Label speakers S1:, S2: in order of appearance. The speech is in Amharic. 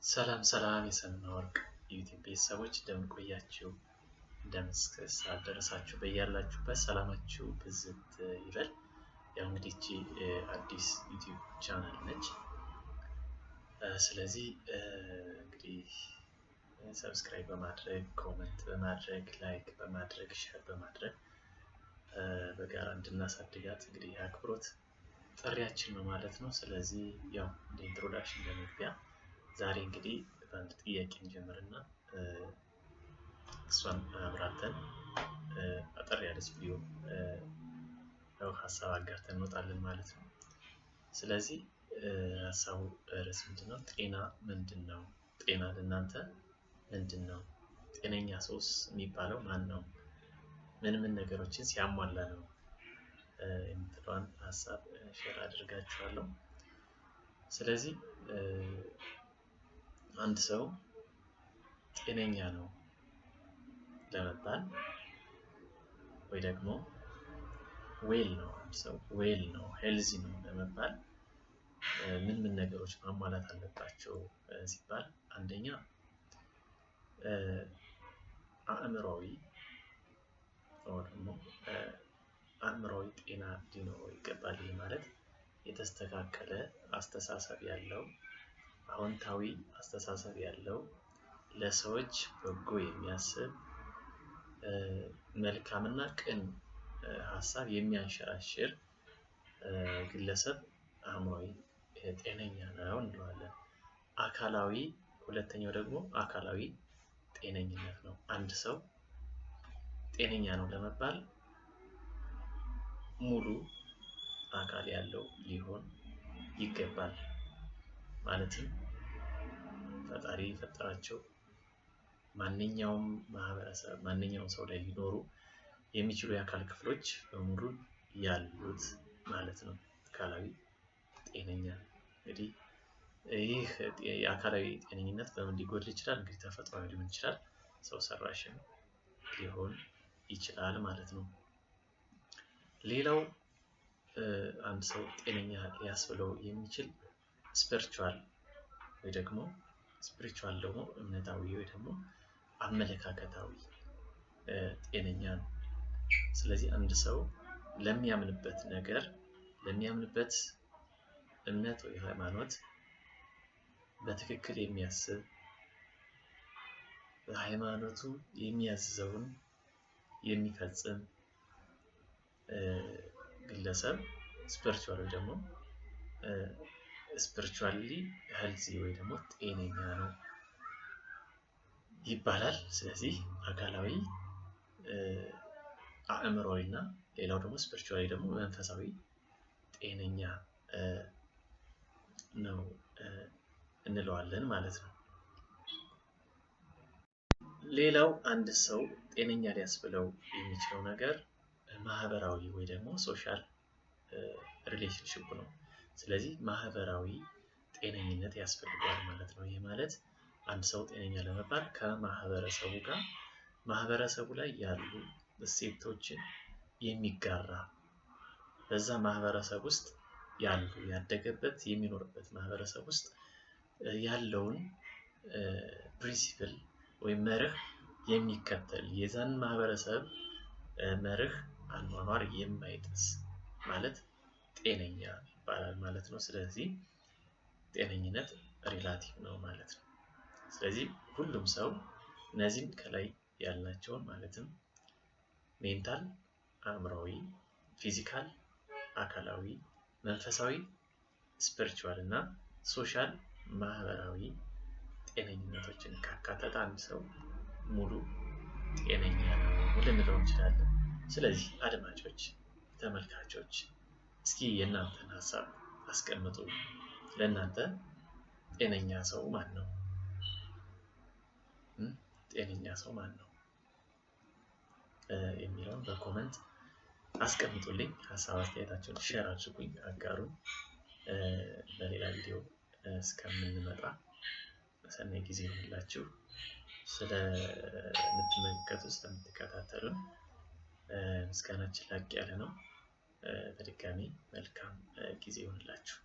S1: ሰላም ሰላም የሰና ወርቅ ዩቲዩብ ቤተሰቦች እንደምን ቆያችሁ? እንደምን አደረሳችሁ? በያላችሁበት ሰላማችሁ ብዝት ይበል። ያው እንግዲህ እቺ አዲስ ዩቲዩብ ቻናል ነች። ስለዚህ እንግዲህ ሰብስክራይብ በማድረግ ኮሜንት በማድረግ ላይክ በማድረግ ሼር በማድረግ በጋራ እንድናሳድጋት እንግዲህ አክብሮት ጥሪያችን ነው ማለት ነው። ስለዚህ ያው እንደ ኢንትሮዳክሽን ለመግቢያ ዛሬ እንግዲህ በአንድ ጥያቄ እንጀምርና እሷን አብራርተን አጠር ያለች ቪዲዮ ሀሳብ አጋርተን እንወጣለን ማለት ነው። ስለዚህ ሀሳቡ ርዕስ ምንድነው? ጤና ምንድነው? ጤና ለእናንተ ምንድነው? ጤነኛ ሰውስ የሚባለው ማን ነው? ምን ነገሮችን ሲያሟላ ነው የምትለውን ሀሳብ ሼር አድርጋችኋለሁ። ስለዚህ አንድ ሰው ጤነኛ ነው ለመባል ወይ ደግሞ ዌል ነው አንድ ሰው ዌል ነው ሄልዚ ነው ለመባል ምን ነገሮች ማሟላት አለባቸው ሲባል አንደኛ አእምሮአዊ አእምሮአዊ ጤና ሊኖረው ይገባል። ማለት የተስተካከለ አስተሳሰብ ያለው አዎንታዊ አስተሳሰብ ያለው ለሰዎች በጎ የሚያስብ መልካምና ቅን ሀሳብ የሚያንሸራሽር ግለሰብ አእምሮአዊ ጤነኛ ነው እንለዋለን። አካላዊ ሁለተኛው ደግሞ አካላዊ ጤነኝነት ነው። አንድ ሰው ጤነኛ ነው ለመባል ሙሉ አካል ያለው ሊሆን ይገባል። ማለትም ፈጣሪ የፈጠራቸው ማንኛውም ማህበረሰብ ማንኛውም ሰው ላይ ሊኖሩ የሚችሉ የአካል ክፍሎች በሙሉ ያሉት ማለት ነው። አካላዊ ጤነኛ እንግዲህ ይህ የአካላዊ ጤነኝነት በምን ሊጎድል ይችላል? እንግዲህ ተፈጥሯዊ ሊሆን ይችላል፣ ሰው ሰራሽም ሊሆን ይችላል ማለት ነው። ሌላው አንድ ሰው ጤነኛ ሊያስብለው የሚችል ስፒሪቹዋል ወይ ደግሞ እምነታዊ ወይ ደግሞ አመለካከታዊ ጤነኛ ነው። ስለዚህ አንድ ሰው ለሚያምንበት ነገር ለሚያምንበት እምነት ወይ ሃይማኖት በትክክል የሚያስብ በሃይማኖቱ የሚያዝዘውን የሚፈጽም ግለሰብ ስፒሪቹዋል ወይ ደግሞ ስፒሪቹዋሊ ሄልዚ ወይ ደግሞ ጤነኛ ነው ይባላል። ስለዚህ አካላዊ አእምሮአዊና ሌላው ደግሞ ስፒሪቹዋሊ ደግሞ መንፈሳዊ ጤነኛ ነው እንለዋለን ማለት ነው። ሌላው አንድ ሰው ጤነኛ ሊያስብለው የሚችለው ነገር ማህበራዊ ወይ ደግሞ ሶሻል ሪሌሽንሺፕ ነው። ስለዚህ ማህበራዊ ጤነኝነት ያስፈልገዋል ማለት ነው። ይህ ማለት አንድ ሰው ጤነኛ ለመባል ከማህበረሰቡ ጋር ማህበረሰቡ ላይ ያሉ እሴቶችን የሚጋራ በዛ ማህበረሰብ ውስጥ ያሉ ያደገበት የሚኖርበት ማህበረሰብ ውስጥ ያለውን ፕሪንሲፕል ወይም መርህ የሚከተል የዛን ማህበረሰብ መርህ አኗኗር የማይጥስ ማለት ጤነኛ ይባላል ማለት ነው። ስለዚህ ጤነኝነት ሪላቲቭ ነው ማለት ነው። ስለዚህ ሁሉም ሰው እነዚህን ከላይ ያልናቸውን ማለትም ሜንታል አእምሮአዊ፣ ፊዚካል አካላዊ፣ መንፈሳዊ ስፒሪቹዋል እና ሶሻል ማህበራዊ ጤነኝነቶችን ካካተተ አንድ ሰው ሙሉ ጤነኛ ነው ልንለው እንችላለን። ስለዚህ አድማጮች፣ ተመልካቾች እስኪ የእናንተን ሀሳብ አስቀምጡ። ለእናንተ ጤነኛ ሰው ማን ነው? ጤነኛ ሰው ማን ነው የሚለውን በኮመንት አስቀምጡልኝ። ሀሳብ አስተያየታችሁን ሼር አድርጉኝ፣ አጋሩን። በሌላ ቪዲዮ እስከምንመጣ ሰናይ ጊዜ ይሁንላችሁ። ስለምትከታተሉን ምስጋናችን ላቅ ያለ ነው። በድጋሚ መልካም ጊዜ ይሁንላችሁ።